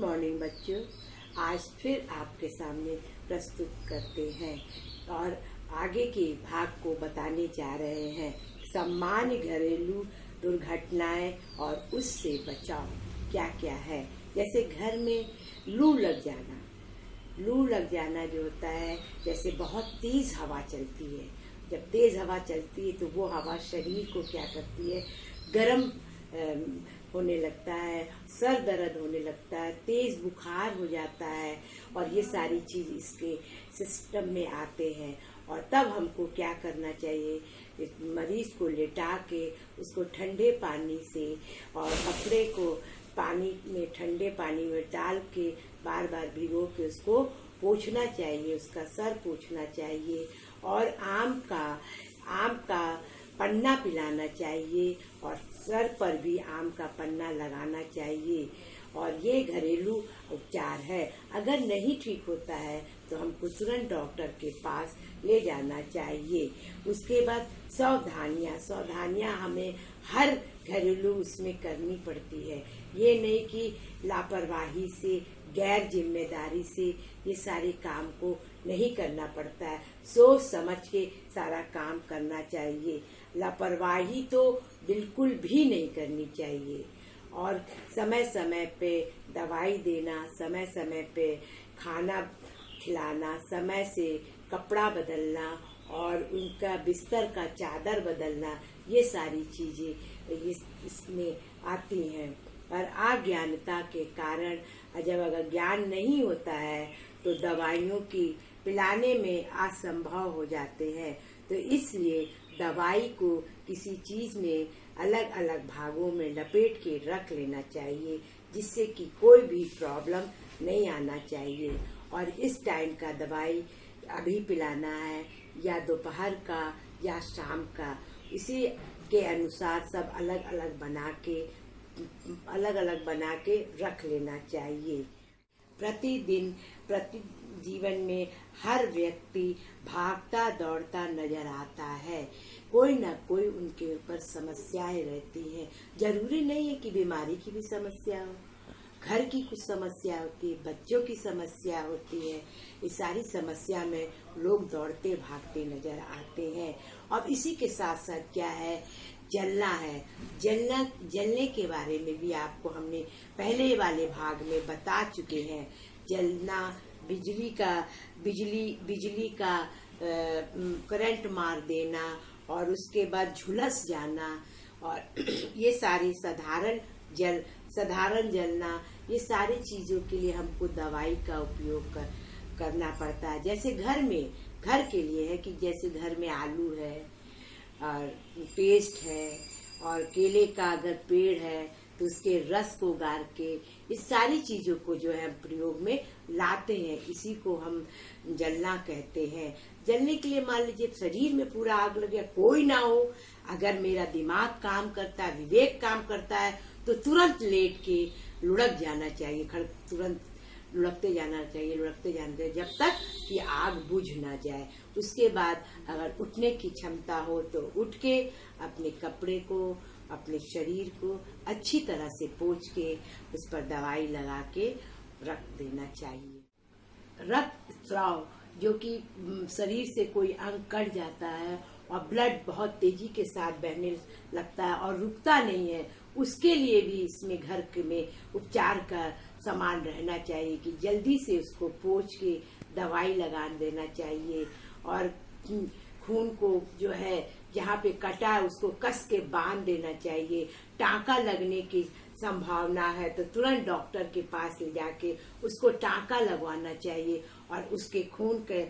Morning बच्चों, आज फिर आपके सामने प्रस्तुत करते हैं और आगे के भाग को बताने जा रहे हैं। सामान्य घरेलू दुर्घटनाएं और उससे बचाव क्या क्या है। जैसे घर में लू लग जाना जो होता है, जैसे बहुत तेज हवा चलती है। जब तेज हवा चलती है तो वो हवा शरीर को क्या करती है, गर्म होने लगता है, सर दर्द होने लगता है, तेज बुखार हो जाता है और ये सारी चीज इसके सिस्टम में आते हैं। और तब हमको क्या करना चाहिए, मरीज को लेटा के उसको ठंडे पानी से और कपड़े को पानी में, ठंडे पानी में डाल के बार बार भिगो के उसको पोंछना चाहिए, उसका सर पोंछना चाहिए और आम का पन्ना पिलाना चाहिए और सर पर भी आम का पन्ना लगाना चाहिए। और ये घरेलू उपचार है। अगर नहीं ठीक होता है तो हमको तुरंत डॉक्टर के पास ले जाना चाहिए। उसके बाद सावधानियां हमें हर घरेलू उसमें करनी पड़ती है। ये नहीं कि लापरवाही से, गैर जिम्मेदारी से ये सारे काम को नहीं करना पड़ता है। सोच समझ के सारा काम करना चाहिए। लापरवाही तो बिल्कुल भी नहीं करनी चाहिए। और समय समय पे दवाई देना, समय समय पे खाना खिलाना, समय से कपड़ा बदलना और उनका बिस्तर का चादर बदलना, ये सारी चीजें इसमें आती हैं। और अज्ञानता के कारण जब अगर ज्ञान नहीं होता है तो दवाइयों की पिलाने में असंभव हो जाते हैं। तो इसलिए दवाई को किसी चीज में अलग अलग भागों में लपेट के रख लेना चाहिए, जिससे कि कोई भी प्रॉब्लम नहीं आना चाहिए। और इस टाइम का दवाई अभी पिलाना है या दोपहर का या शाम का, इसी के अनुसार सब अलग अलग बना के रख लेना चाहिए। प्रतिदिन जीवन में हर व्यक्ति भागता दौड़ता नजर आता है। कोई ना कोई उनके ऊपर समस्याएं रहती हैं। जरूरी नहीं है कि बीमारी की भी समस्या हो, घर की कुछ समस्या होती है, बच्चों की समस्या होती है। इस सारी समस्या में लोग दौड़ते भागते नजर आते हैं। अब इसी के साथ साथ क्या है, जलने के बारे में भी आपको हमने पहले वाले भाग में बता चुके हैं। जलना, बिजली का करंट मार देना और उसके बाद झुलस जाना और ये सारी साधारण जलना, ये सारी चीजों के लिए हमको दवाई का उपयोग करना पड़ता है। जैसे घर के लिए है कि जैसे घर में आलू है और पेस्ट है और केले का अगर पेड़ है तो उसके रस को गार के, इस सारी चीजों को जो है हम प्रयोग में लाते हैं। इसी को हम जलना कहते हैं। जलने के लिए मान लीजिए शरीर में पूरा आग लग गया, कोई ना हो, अगर मेरा दिमाग काम करता है, विवेक काम करता है, तो तुरंत लेट के लुढ़क जाना चाहिए, तुरंत लुढ़कते जाना चाहिए जब तक कि आग बुझ ना जाए। उसके बाद अगर उठने की क्षमता हो तो उठ के अपने कपड़े को, अपने शरीर को अच्छी तरह से पोंछ के उस पर दवाई लगा के रख देना चाहिए। रक्तस्राव, जो कि शरीर से कोई अंग कट जाता है और ब्लड बहुत तेजी के साथ बहने लगता है और रुकता नहीं है, उसके लिए भी इसमें घर में उपचार का सामान रहना चाहिए कि जल्दी से उसको पोंछ के दवाई लगा देना चाहिए। और खून को जो है जहाँ पे कटा है उसको कस के बांध देना चाहिए। टांका लगने की संभावना है तो तुरंत डॉक्टर के पास ले जाके उसको टांका लगवाना चाहिए और उसके खून के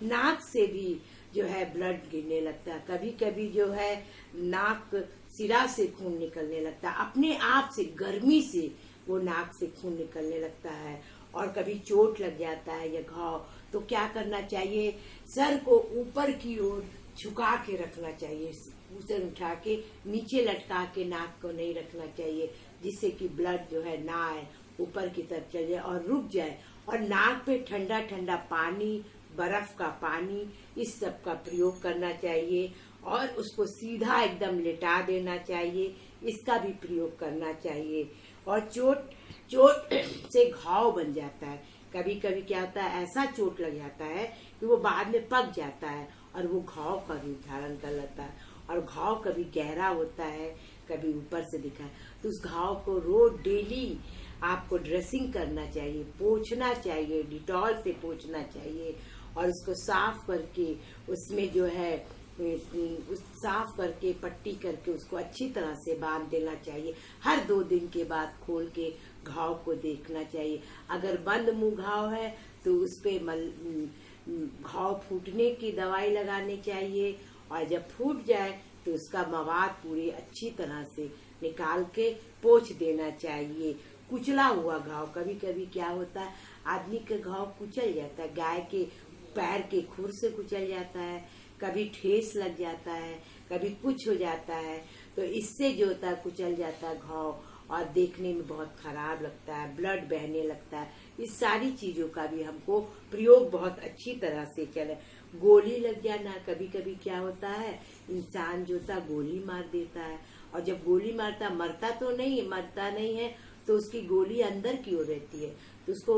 नाक से भी जो है ब्लड गिरने लगता है। कभी कभी जो है नाक सिरा से खून निकलने लगता है, अपने आप से, गर्मी से वो नाक से खून निकलने लगता है। और कभी चोट लग जाता है या घाव, तो क्या करना चाहिए, सर को ऊपर की ओर झुका के रखना चाहिए, उसे उठा के नीचे लटका के नाक को नहीं रखना चाहिए, जिससे कि ब्लड जो है ना आए, ऊपर की तरफ चले और रुक जाए। और नाक पे ठंडा ठंडा पानी, बर्फ का पानी, इस सब का प्रयोग करना चाहिए और उसको सीधा एकदम लेटा देना चाहिए, इसका भी प्रयोग करना चाहिए। और चोट उससे घाव बन जाता है। कभी कभी क्या होता है, ऐसा चोट लग जाता है कि वो बाद में पक जाता है और वो घाव का रूप धारण कर लेता है। और घाव कभी गहरा होता है, कभी ऊपर से दिखा है। तो उस घाव को रोज डेली आपको ड्रेसिंग करना चाहिए, पोंछना चाहिए, डिटॉल से पोंछना चाहिए और उसको साफ करके उसमें जो है साफ करके पट्टी करके उसको अच्छी तरह से बांध देना चाहिए। हर 2 दिन के बाद खोल के घाव को देखना चाहिए। अगर बंद मुंह घाव है तो उस पे घाव फूटने की दवाई लगानी चाहिए और जब फूट जाए तो उसका मवाद पूरी अच्छी तरह से निकाल के पोंछ देना चाहिए। कुचला हुआ घाव, कभी कभी क्या होता है, आदमी का घाव कुचल जाता है, गाय के पैर के खुर से कुचल जाता है, कभी ठेस लग जाता है, कभी कुछ हो जाता है। तो इससे जो होता है कुचल जाता है घाव और देखने में बहुत खराब लगता है, ब्लड बहने लगता है। इस सारी चीजों का भी हमको प्रयोग बहुत अच्छी तरह से चले। गोली लग जाना, कभी कभी क्या होता है, इंसान जो होता गोली मार देता है और जब गोली मारता मरता नहीं है तो उसकी गोली अंदर की ओर रहती है, तो उसको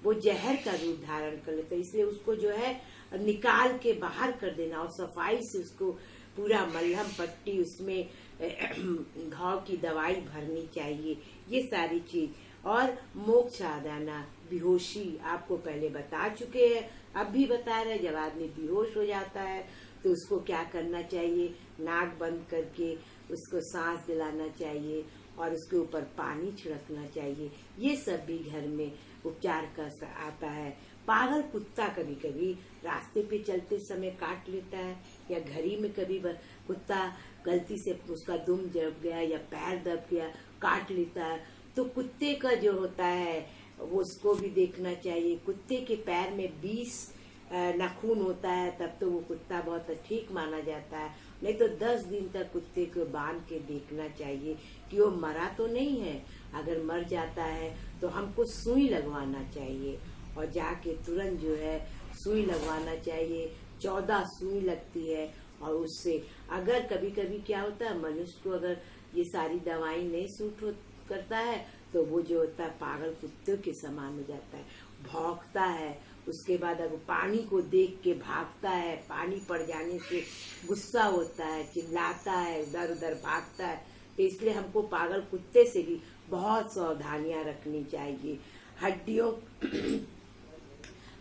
वो जहर का रूप धारण कर लेता है। इसलिए उसको जो है निकाल के बाहर कर देना और सफाई से उसको पूरा मलहम पट्टी उसमें घाव की दवाई भरनी चाहिए। ये सारी चीज और मोक्ष आ जाना, बेहोशी आपको पहले बता चुके हैं, अब भी बता रहे। जब आदमी बेहोश हो जाता है तो उसको क्या करना चाहिए, नाक बंद करके उसको सांस दिलाना चाहिए और उसके ऊपर पानी छिड़कना चाहिए। ये सब भी घर में उपचार का आता है। पागल कुत्ता कभी कभी रास्ते पे चलते समय काट लेता है या घड़ी में कभी कुत्ता गलती से उसका दुम दब गया या पैर दब गया काट लेता है, तो कुत्ते का जो होता है वो उसको भी देखना चाहिए। कुत्ते के पैर में 20 नाखून होता है, तब तो वो कुत्ता बहुत ठीक माना जाता है। नहीं तो 10 दिन तक कुत्ते को बांध के देखना चाहिए कि वो मरा तो नहीं है। अगर मर जाता है तो हमको सुई लगवाना चाहिए और जाके तुरंत जो है सुई लगवाना चाहिए। 14 सुई लगती है और उससे अगर कभी कभी क्या होता है, मनुष्य को अगर ये सारी दवाई नहीं सूट करता है तो वो जो होता है पागल कुत्ते के समान हो जाता है, भौंकता है। उसके बाद अगर पानी को देख के भागता है, पानी पड़ जाने से गुस्सा होता है, चिल्लाता है, इधर उधर भागता है। तो इसलिए हमको पागल कुत्ते से भी बहुत सावधानियां रखनी चाहिए।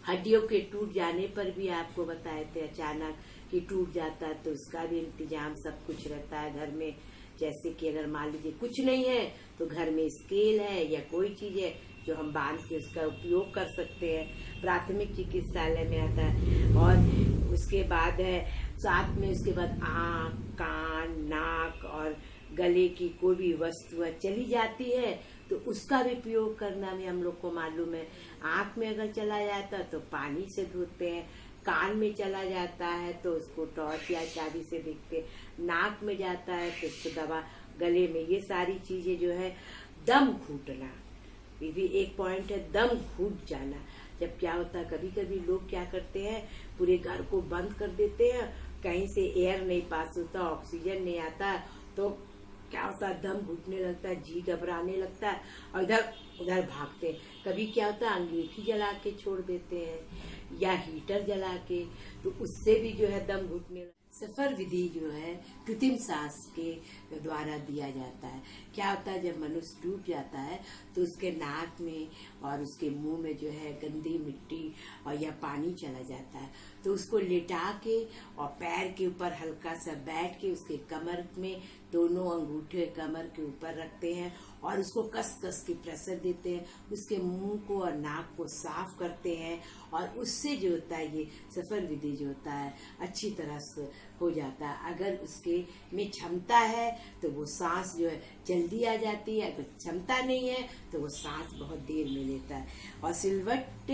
हड्डियों के टूट जाने पर भी आपको बताए थे अचानक कि टूट जाता है तो उसका भी इंतजाम सब कुछ रहता है घर में। जैसे कि अगर मान लीजिए कुछ नहीं है तो घर में स्केल है या कोई चीज है जो हम बांध के उसका उपयोग कर सकते हैं। प्राथमिक चिकित्सालय में आता है और उसके बाद है साथ में उसके बाद आँख, कान, नाक और गले की कोई भी वस्तु चली जाती है तो उसका भी प्रयोग करना भी हम लोग को मालूम है। आँख में अगर चला जाता है तो पानी से धोते हैं, कान में चला जाता है तो उसको टॉर्च या चाबी से देखते, नाक में जाता है तो उसको दवा, गले में, ये सारी चीजें जो है। दम घुटना ये भी एक पॉइंट है, दम घुट जाना। जब क्या होता है कभी कभी लोग क्या करते हैं, पूरे घर को बंद कर देते हैं, कहीं से एयर नहीं पास होता, ऑक्सीजन नहीं आता, तो क्या होता है दम घुटने लगता है, जी घबराने लगता है और इधर उधर भागते हैं। कभी क्या होता है अंगीठी जला के छोड़ देते हैं या हीटर जला के, तो उससे भी जो है दम घुटने। सफर विधि जो है कृत्रिम सांस के द्वारा दिया जाता है। क्या होता है जब मनुष्य डूब जाता है तो उसके नाक में और उसके मुंह में जो है गंदी मिट्टी और या पानी चला जाता है, तो उसको लेटा के और पैर के ऊपर हल्का सा बैठ के उसके कमर में दोनों अंगूठे कमर के ऊपर रखते हैं और उसको कस कस के प्रेशर देते हैं, उसके मुंह को और नाक को साफ करते हैं और उससे जो होता है ये सफर विधि जो होता है अच्छी तरह से हो जाता है। अगर उसके में क्षमता है तो वो सांस जो है जल्दी आ जाती है, अगर क्षमता नहीं है तो वो सांस बहुत देर में लेता है। और सिलवट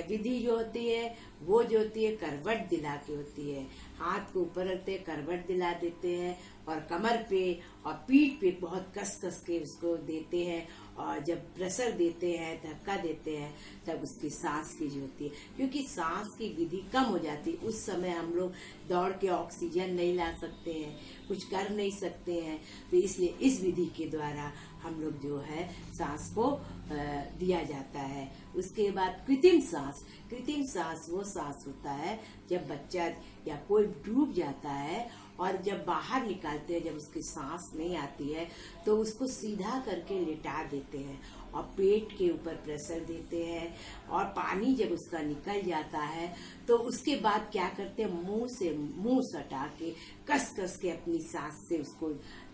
विधि जो होती है वो जो होती है करवट दिला के होती है, हाथ को ऊपर रखते हैं, करवट दिला देते हैं और कमर पे और पीठ पे बहुत कस कस के उसको देते हैं और जब प्रेशर देते हैं, धक्का देते हैं, तब उसकी सांस की जो होती है, क्योंकि सांस की विधि कम हो जाती है उस समय हम लोग दौड़ के ऑक्सीजन नहीं ला सकते हैं, कुछ कर नहीं सकते हैं, तो इसलिए इस विधि के द्वारा हम लोग जो है सांस को दिया जाता है। उसके बाद कृत्रिम सांस वो सांस होता है जब बच्चा या कोई डूब जाता है और जब बाहर निकालते हैं, जब उसकी सांस नहीं आती है तो उसको सीधा करके लिटा देते हैं और पेट के ऊपर प्रेशर देते हैं और पानी जब उसका निकल जाता है तो उसके बाद क्या करते हैं, मुंह सटा के कस के अपनी सांस से उसको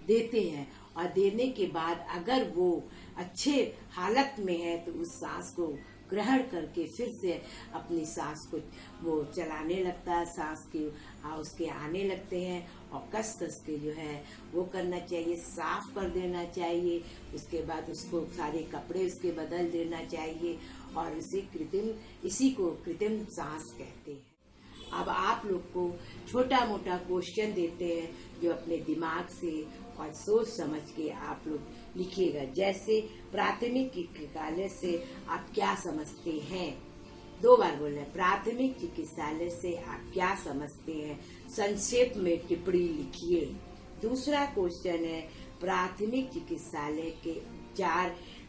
देते हैं। और देने के बाद अगर वो अच्छे हालत में है तो उस सांस को ग्रहण करके फिर से अपनी सांस को वो चलाने लगता है, सांस के उसके आने लगते हैं और कस के जो है वो करना चाहिए, साफ कर देना चाहिए। उसके बाद उसको सारे कपड़े उसके बदल देना चाहिए और इसी को कृत्रिम सांस कहते हैं। अब आप लोग को छोटा मोटा क्वेश्चन देते हैं जो अपने दिमाग से और सोच समझ के आप लोग लिखिएगा। जैसे प्राथमिक चिकित्सालय से आप क्या समझते हैं? 2 बार बोलना है। प्राथमिक चिकित्सालय से आप क्या समझते हैं? संक्षेप में टिप्पणी लिखिए। दूसरा क्वेश्चन है, प्राथमिक चिकित्सालय के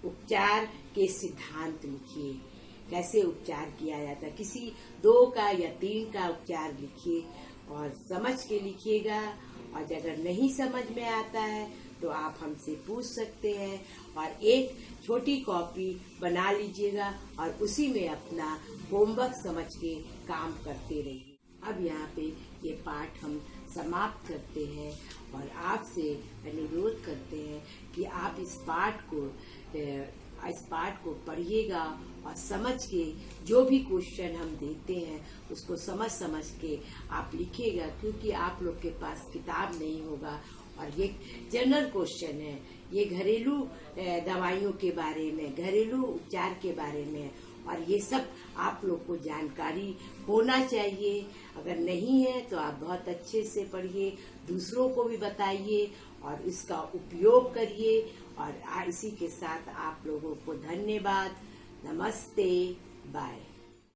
उपचार के सिद्धांत लिखिए। कैसे उपचार किया जाता है? किसी 2 का या 3 का उपचार लिखिए और समझ के लिखिएगा। और अगर नहीं समझ में आता है तो आप हमसे पूछ सकते हैं और एक छोटी कॉपी बना लीजिएगा और उसी में अपना होमवर्क समझ के काम करते रहिए। अब यहाँ पे ये पाठ हम समाप्त करते हैं और आपसे अनुरोध करते हैं कि आप इस पाठ को पढ़िएगा और समझ के जो भी क्वेश्चन हम देते हैं उसको समझ के आप लिखिएगा, क्योंकि आप लोग के पास किताब नहीं होगा। और ये जनरल क्वेश्चन है, ये घरेलू दवाइयों के बारे में, घरेलू उपचार के बारे में, और ये सब आप लोग को जानकारी होना चाहिए। अगर नहीं है तो आप बहुत अच्छे से पढ़िए, दूसरों को भी बताइए और इसका उपयोग करिए। और इसी के साथ आप लोगों को धन्यवाद, नमस्ते, बाय।